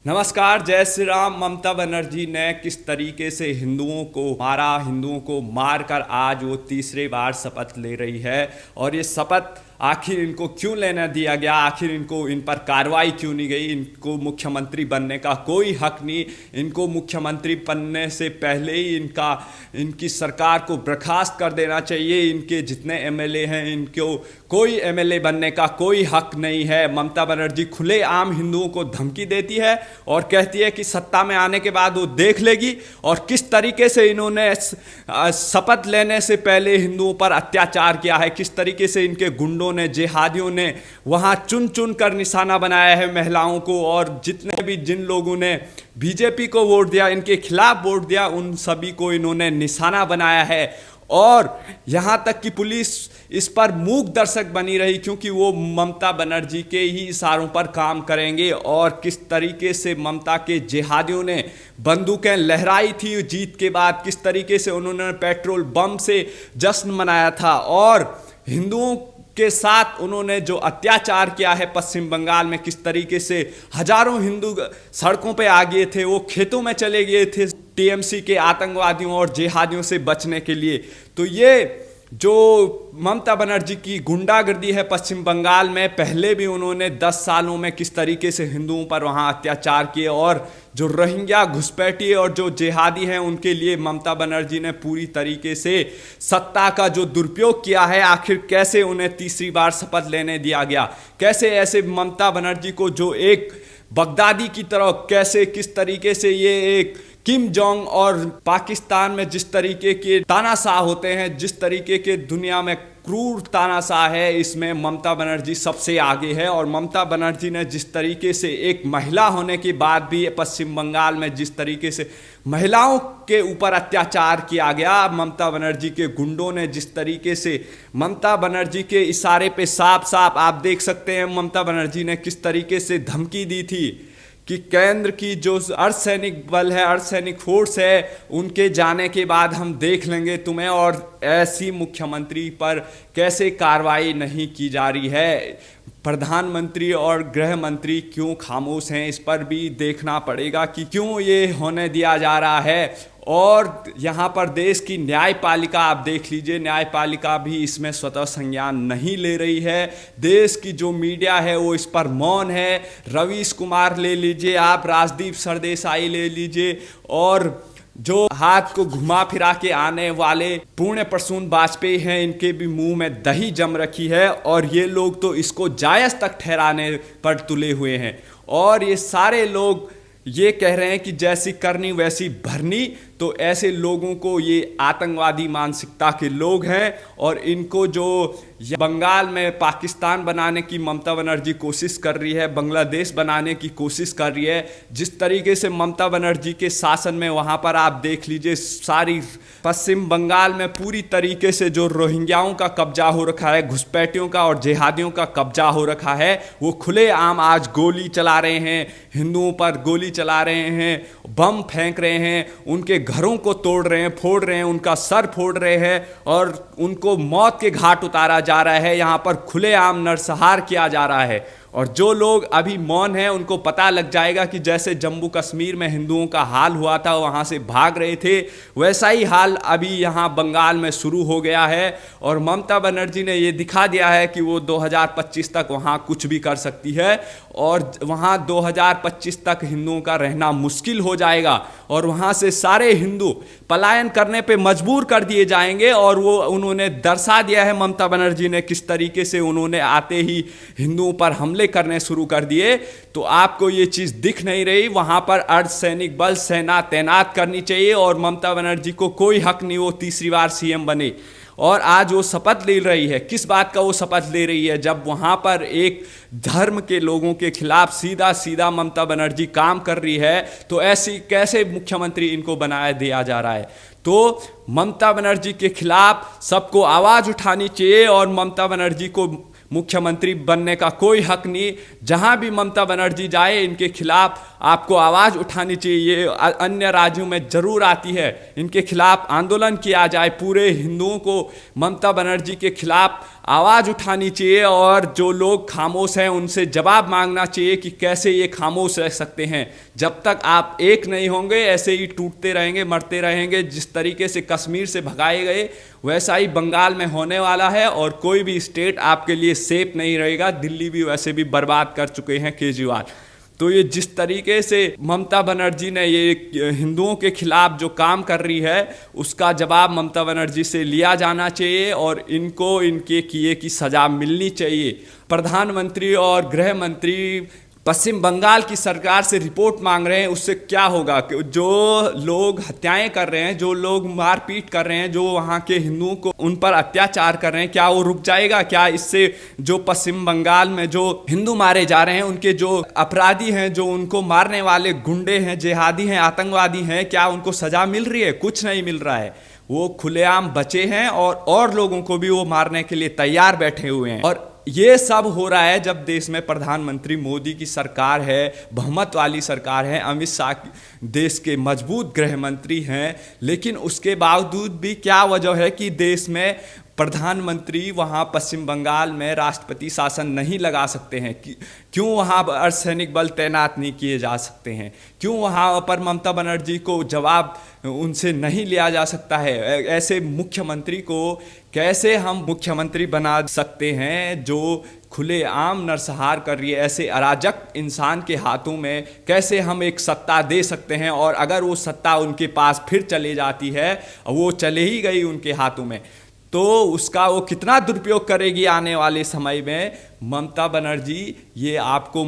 नमस्कार, जय श्री राम। ममता बनर्जी ने किस तरीके से हिंदुओं को मारा, हिंदुओं को मारकर आज वो तीसरी बार शपथ ले रही है। और ये शपथ आखिर इनको क्यों लेने दिया गया, आखिर इनको इन पर कार्रवाई क्यों नहीं गई। इनको मुख्यमंत्री बनने का कोई हक नहीं। इनको मुख्यमंत्री बनने से पहले ही इनकी सरकार को बर्खास्त कर देना चाहिए। इनके जितने एमएलए हैं, इनको कोई एमएलए बनने का कोई हक नहीं है। ममता बनर्जी खुलेआम हिंदुओं को धमकी देती है और कहती है कि सत्ता में आने के बाद वो देख लेगी। और किस तरीके से इन्होंने शपथ लेने से पहले हिंदुओं पर अत्याचार किया है, किस तरीके से इनके गुंडों ने, जिहादियों ने वहां चुन चुन कर निशाना बनाया है महिलाओं को। और जिन लोगों ने बीजेपी को वोट दिया, इनके खिलाफ वोट दिया, उन सभी को इन्होंने निशाना बनाया है। और यहाँ तक कि पुलिस इस पर मूक दर्शक बनी रही, क्योंकि वो ममता बनर्जी के ही इशारों पर काम करेंगे। और किस तरीके से ममता के जिहादियों ने बंदूकें लहराई थी जीत के बाद, किस तरीके से उन्होंने पेट्रोल बम से जश्न मनाया था। और हिंदुओं के साथ उन्होंने जो अत्याचार किया है पश्चिम बंगाल में, किस तरीके से हजारों हिंदू सड़कों पे आ गए थे, वो खेतों में चले गए थे टीएमसी के आतंकवादियों और जिहादियों से बचने के लिए। तो ये जो ममता बनर्जी की गुंडागर्दी है पश्चिम बंगाल में, पहले भी उन्होंने 10 सालों में किस तरीके से हिंदुओं पर वहाँ अत्याचार किए। और जो रोहिंग्या घुसपैठी और जो जिहादी हैं, उनके लिए ममता बनर्जी ने पूरी तरीके से सत्ता का जो दुरुपयोग किया है। आखिर कैसे उन्हें तीसरी बार शपथ लेने दिया गया, कैसे ऐसे ममता बनर्जी को जो एक बगदादी की तरह, कैसे किस तरीके से ये एक किम जोंग और पाकिस्तान में जिस तरीके के तानाशाह होते हैं, जिस तरीके के दुनिया में क्रूर तानाशाह है, इसमें ममता बनर्जी सबसे आगे है। और ममता बनर्जी ने जिस तरीके से एक महिला होने के बाद भी पश्चिम बंगाल में जिस तरीके से महिलाओं के ऊपर अत्याचार किया गया, ममता बनर्जी के गुंडों ने जिस तरीके से ममता बनर्जी के इशारे पे साफ साफ आप देख सकते हैं ममता बनर्जी ने किस तरीके से धमकी दी थी कि केंद्र की जो अर्धसैनिक बल है, अर्धसैनिक फोर्स है, उनके जाने के बाद हम देख लेंगे तुम्हें। और ऐसी मुख्यमंत्री पर कैसे कार्रवाई नहीं की जा रही है, प्रधानमंत्री और गृह मंत्री क्यों खामोश हैं, इस पर भी देखना पड़ेगा कि क्यों ये होने दिया जा रहा है। और यहाँ पर देश की न्यायपालिका आप देख लीजिए, न्यायपालिका भी इसमें स्वतः संज्ञान नहीं ले रही है। देश की जो मीडिया है वो इस पर मौन है। रवीश कुमार ले लीजिए आप, राजदीप सरदेसाई ले लीजिए, और जो हाथ को घुमा फिरा के आने वाले पुण्य प्रसून वाजपेयी हैं, इनके भी मुंह में दही जम रखी है। और ये लोग तो इसको जायज़ तक ठहराने पर तुले हुए हैं। और ये सारे लोग ये कह रहे हैं कि जैसी करनी वैसी भरनी। तो ऐसे लोगों को, ये आतंकवादी मानसिकता के लोग हैं। और इनको जो बंगाल में पाकिस्तान बनाने की ममता बनर्जी कोशिश कर रही है, बांग्लादेश बनाने की कोशिश कर रही है, जिस तरीके से ममता बनर्जी के शासन में वहाँ पर आप देख लीजिए सारी पश्चिम बंगाल में पूरी तरीके से जो रोहिंग्याओं का कब्जा हो रखा है, घुसपैठियों का और जिहादियों का कब्जा हो रखा है, वो खुलेआम आज गोली चला रहे हैं, हिंदुओं पर गोली चला रहे हैं, बम फेंक रहे हैं, उनके घरों को तोड़ रहे हैं, फोड़ रहे हैं, उनका सर फोड़ रहे हैं और उनको मौत के घाट उतारा जा रहा है। यहाँ पर खुलेआम नरसंहार किया जा रहा है। और जो लोग अभी मौन हैं, उनको पता लग जाएगा कि जैसे जम्मू कश्मीर में हिंदुओं का हाल हुआ था, वहाँ से भाग रहे थे, वैसा ही हाल अभी यहाँ बंगाल में शुरू हो गया है। और ममता बनर्जी ने ये दिखा दिया है कि वो 2025 तक वहाँ कुछ भी कर सकती है। और वहाँ 2025 तक हिंदुओं का रहना मुश्किल हो जाएगा और वहाँ से सारे हिंदू पलायन करने पे मजबूर कर दिए जाएंगे। और वो उन्होंने दर्शा दिया है ममता बनर्जी ने किस तरीके से उन्होंने आते ही हिंदुओं पर हमले करने शुरू कर दिए। तो आपको ये चीज़ दिख नहीं रही, वहाँ पर अर्धसैनिक बल, सेना तैनात करनी चाहिए। और ममता बनर्जी को कोई हक नहीं वो तीसरी बार सीएम बने। और आज वो शपथ ले रही है, किस बात का वो शपथ ले रही है, जब वहाँ पर एक धर्म के लोगों के खिलाफ सीधा सीधा ममता बनर्जी काम कर रही है। तो ऐसी कैसे मुख्यमंत्री इनको बनाया दिया जा रहा है। तो ममता बनर्जी के खिलाफ सबको आवाज़ उठानी चाहिए और ममता बनर्जी को मुख्यमंत्री बनने का कोई हक नहीं। जहां भी ममता बनर्जी जाए इनके खिलाफ आपको आवाज़ उठानी चाहिए। ये अन्य राज्यों में ज़रूर आती है, इनके खिलाफ आंदोलन किया जाए। पूरे हिंदुओं को ममता बनर्जी के खिलाफ आवाज़ उठानी चाहिए और जो लोग खामोश हैं उनसे जवाब मांगना चाहिए कि कैसे ये खामोश रह सकते हैं। जब तक आप एक नहीं होंगे ऐसे ही टूटते रहेंगे, मरते रहेंगे। जिस तरीके से कश्मीर से भगाए गए वैसा ही बंगाल में होने वाला है और कोई भी स्टेट आपके लिए सेफ नहीं रहेगा। दिल्ली भी वैसे भी बर्बाद कर चुके हैं केजरीवाल। तो ये जिस तरीके से ममता बनर्जी ने ये हिंदुओं के खिलाफ जो काम कर रही है उसका जवाब ममता बनर्जी से लिया जाना चाहिए और इनको इनके किए की सज़ा मिलनी चाहिए। प्रधानमंत्री और गृह मंत्री पश्चिम बंगाल की सरकार से रिपोर्ट मांग रहे हैं, उससे क्या होगा? जो लोग हत्याएं कर रहे हैं, जो लोग मारपीट कर रहे हैं, जो वहाँ के हिंदुओं को उन पर अत्याचार कर रहे हैं, क्या वो रुक जाएगा? क्या इससे जो पश्चिम बंगाल में जो हिंदू मारे जा रहे हैं, उनके जो अपराधी हैं, जो उनको मारने वाले गुंडे हैं, जिहादी हैं, आतंकवादी हैं, क्या उनको सजा मिल रही है? कुछ नहीं मिल रहा है। वो खुलेआम बचे हैं और लोगों को भी वो मारने के लिए तैयार बैठे हुए हैं। और ये सब हो रहा है जब देश में प्रधानमंत्री मोदी की सरकार है, बहुमत वाली सरकार है, अमित शाह देश के मजबूत गृह मंत्री हैं। लेकिन उसके बावजूद भी क्या वजह है कि देश में प्रधानमंत्री वहाँ पश्चिम बंगाल में राष्ट्रपति शासन नहीं लगा सकते हैं? क्यों वहाँ अर्धसैनिक बल तैनात नहीं किए जा सकते हैं? क्यों वहाँ पर ममता बनर्जी को जवाब उनसे नहीं लिया जा सकता है? ऐसे मुख्यमंत्री को कैसे हम मुख्यमंत्री बना सकते हैं जो खुलेआम नरसंहार कर रही है? ऐसे अराजक इंसान के हाथों में कैसे हम एक सत्ता दे सकते हैं? और अगर वो सत्ता उनके पास फिर चली जाती है, वो चले ही गई उनके हाथों में, तो उसका वो कितना दुरुपयोग करेगी आने वाले समय में ममता बनर्जी, ये आपको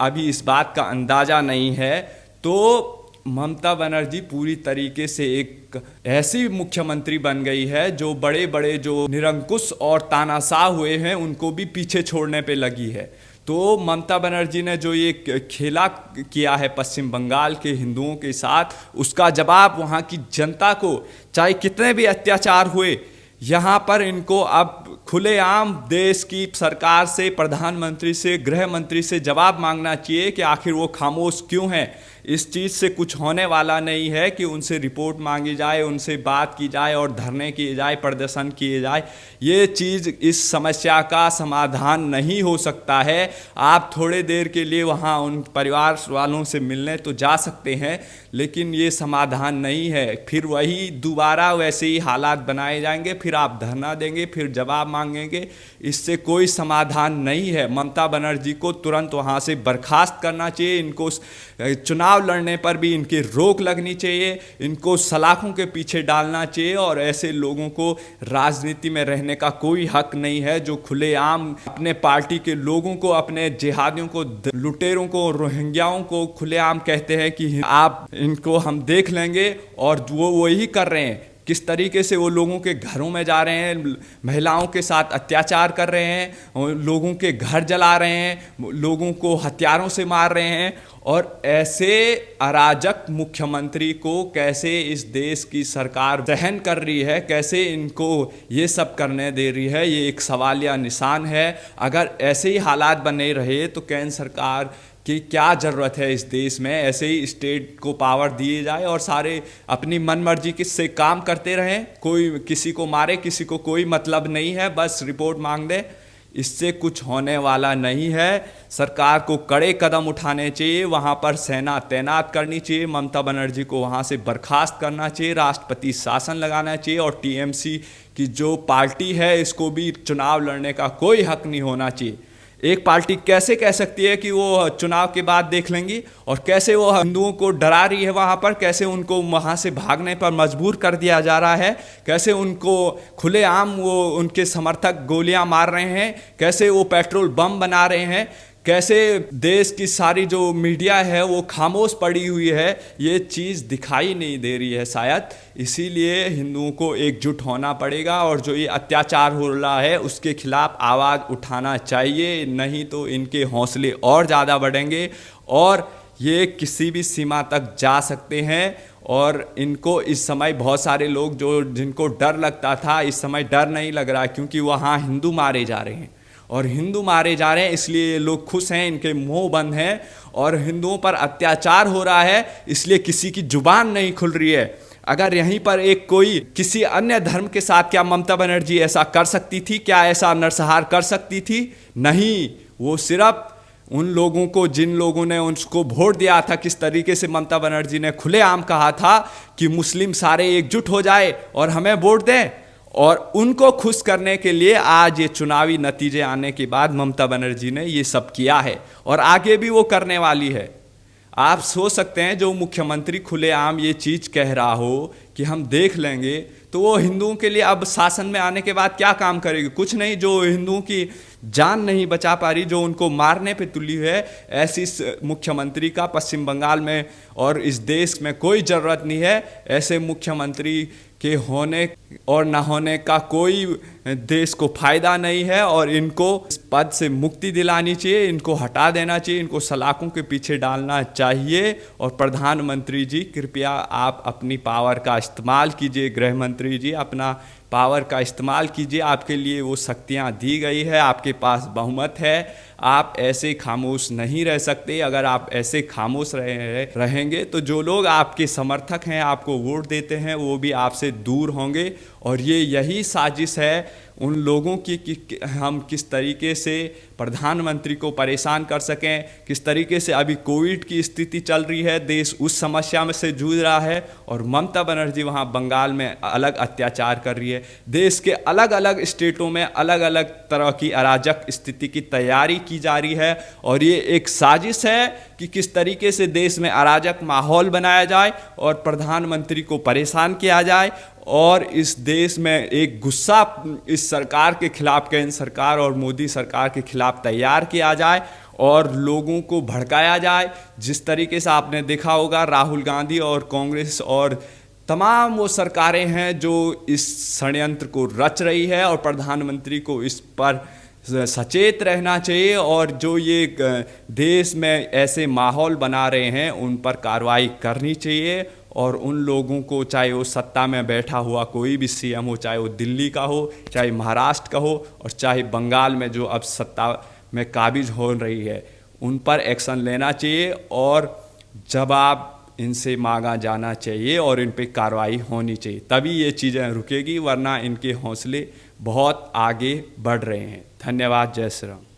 अभी इस बात का अंदाज़ा नहीं है। तो ममता बनर्जी पूरी तरीके से एक ऐसी मुख्यमंत्री बन गई है जो बड़े बड़े जो निरंकुश और तानाशाह हुए हैं उनको भी पीछे छोड़ने पे लगी है। तो ममता बनर्जी ने जो ये खेला किया है पश्चिम बंगाल के हिंदुओं के साथ, उसका जवाब वहाँ की जनता को, चाहे कितने भी अत्याचार हुए, यहाँ पर इनको अब खुलेआम देश की सरकार से, प्रधानमंत्री से, गृह मंत्री से जवाब मांगना चाहिए कि आखिर वो खामोश क्यों हैं। इस चीज़ से कुछ होने वाला नहीं है कि उनसे रिपोर्ट मांगी जाए, उनसे बात की जाए और धरने किए जाए, प्रदर्शन किए जाए। ये चीज़ इस समस्या का समाधान नहीं हो सकता है। आप थोड़े देर के लिए वहाँ उन परिवार वालों से मिलने तो जा सकते हैं, लेकिन ये समाधान नहीं है। फिर वही दोबारा वैसे ही हालात बनाए जाएंगे, फिर आप धरना देंगे, फिर जवाब मांगेंगे। इससे कोई समाधान नहीं है। ममता बनर्जी को तुरंत वहाँ से बर्खास्त करना चाहिए। इनको चुनाव लड़ने पर भी इनकी रोक लगनी चाहिए, इनको सलाखों के पीछे डालना चाहिए और ऐसे लोगों को राजनीति में रहने का कोई हक नहीं है जो खुलेआम अपने पार्टी के लोगों को, अपने जिहादियों को, लुटेरों को, रोहिंग्याओं को खुलेआम कहते हैं कि आप इनको हम देख लेंगे, और वो वही कर रहे हैं। किस तरीके से वो लोगों के घरों में जा रहे हैं, महिलाओं के साथ अत्याचार कर रहे हैं, लोगों के घर जला रहे हैं, लोगों को हथियारों से मार रहे हैं। और ऐसे अराजक मुख्यमंत्री को कैसे इस देश की सरकार सहन कर रही है, कैसे इनको ये सब करने दे रही है, ये एक सवालिया निशान है। अगर ऐसे ही हालात बने रहे तो केंद्र सरकार कि क्या ज़रूरत है इस देश में? ऐसे ही स्टेट को पावर दिए जाए और सारे अपनी मनमर्जी से काम करते रहें, कोई किसी को मारे, किसी को कोई मतलब नहीं है, बस रिपोर्ट मांग दे। इससे कुछ होने वाला नहीं है। सरकार को कड़े कदम उठाने चाहिए, वहाँ पर सेना तैनात करनी चाहिए, ममता बनर्जी को वहाँ से बर्खास्त करना चाहिए, राष्ट्रपति शासन लगाना चाहिए और टीएमसी की जो पार्टी है इसको भी चुनाव लड़ने का कोई हक नहीं होना चाहिए। एक पार्टी कैसे कह सकती है कि वो चुनाव के बाद देख लेंगी, और कैसे वो हिंदुओं को डरा रही है वहाँ पर, कैसे उनको वहाँ से भागने पर मजबूर कर दिया जा रहा है, कैसे उनको खुलेआम वो उनके समर्थक गोलियां मार रहे हैं, कैसे वो पेट्रोल बम बना रहे हैं, कैसे देश की सारी जो मीडिया है वो खामोश पड़ी हुई है। ये चीज़ दिखाई नहीं दे रही है शायद, इसीलिए हिंदुओं को एकजुट होना पड़ेगा और जो ये अत्याचार हो रहा है उसके खिलाफ आवाज़ उठाना चाहिए, नहीं तो इनके हौसले और ज़्यादा बढ़ेंगे और ये किसी भी सीमा तक जा सकते हैं। और इनको इस समय बहुत सारे लोग जिनको डर लगता था, इस समय डर नहीं लग रहा, क्योंकि वहाँ हिंदू मारे जा रहे हैं और हिंदू मारे जा रहे हैं, इसलिए ये लोग खुश हैं, इनके मुंह बंद हैं, और हिंदुओं पर अत्याचार हो रहा है इसलिए किसी की जुबान नहीं खुल रही है। अगर यहीं पर एक कोई किसी अन्य धर्म के साथ, क्या ममता बनर्जी ऐसा कर सकती थी? क्या ऐसा नरसंहार कर सकती थी? नहीं, वो सिर्फ उन लोगों को, जिन लोगों ने उसको वोट दिया था, किस तरीके से ममता बनर्जी ने खुलेआम कहा था कि मुस्लिम सारे एकजुट हो जाए और हमें वोट दें, और उनको खुश करने के लिए आज ये चुनावी नतीजे आने के बाद ममता बनर्जी ने ये सब किया है और आगे भी वो करने वाली है। आप सोच सकते हैं, जो मुख्यमंत्री खुलेआम ये चीज़ कह रहा हो कि हम देख लेंगे, तो वो हिंदुओं के लिए अब शासन में आने के बाद क्या काम करेगी? कुछ नहीं। जो हिंदुओं की जान नहीं बचा पा रही, जो उनको मारने पे तुली है, ऐसी मुख्यमंत्री का पश्चिम बंगाल में और इस देश में कोई ज़रूरत नहीं है। ऐसे मुख्यमंत्री के होने और ना होने का कोई देश को फायदा नहीं है, और इनको इस पद से मुक्ति दिलानी चाहिए, इनको हटा देना चाहिए, इनको सलाखों के पीछे डालना चाहिए। और प्रधानमंत्री जी, कृपया आप अपनी पावर का इस्तेमाल कीजिए, गृह मंत्री जी अपना पावर का इस्तेमाल कीजिए, आपके लिए वो शक्तियाँ दी गई है, आपके पास बहुमत है, आप ऐसे खामोश नहीं रह सकते। अगर आप ऐसे खामोश रहेंगे तो जो लोग आपके समर्थक हैं, आपको वोट देते हैं, वो भी आपसे दूर होंगे। और यही साजिश है उन लोगों की कि हम किस तरीके से प्रधानमंत्री को परेशान कर सकें, किस तरीके से अभी कोविड की स्थिति चल रही है, देश उस समस्या में से जूझ रहा है, और ममता बनर्जी वहाँ बंगाल में अलग अत्याचार कर रही है। देश के अलग अलग स्टेटों में अलग अलग तरह की अराजक स्थिति की तैयारी की जा रही है, और ये एक साजिश है कि किस तरीके से देश में अराजक माहौल बनाया जाए और प्रधानमंत्री को परेशान किया जाए, और इस देश में एक गुस्सा इस सरकार के खिलाफ, केंद्र सरकार और मोदी सरकार के खिलाफ तैयार किया जाए और लोगों को भड़काया जाए। जिस तरीके से आपने देखा होगा, राहुल गांधी और कांग्रेस और तमाम वो सरकारें हैं जो इस षड्यंत्र को रच रही है, और प्रधानमंत्री को इस पर सचेत रहना चाहिए, और जो ये देश में ऐसे माहौल बना रहे हैं उन पर कार्रवाई करनी चाहिए। और उन लोगों को, चाहे वो सत्ता में बैठा हुआ कोई भी सीएम हो, चाहे वो दिल्ली का हो, चाहे महाराष्ट्र का हो, और चाहे बंगाल में जो अब सत्ता में काबिज हो रही है, उन पर एक्शन लेना चाहिए और जवाब इनसे मांगा जाना चाहिए और इन पे कार्रवाई होनी चाहिए। तभी ये चीज़ें रुकेगी, वरना इनके हौसले बहुत आगे बढ़ रहे हैं। धन्यवाद। जय श्री राम।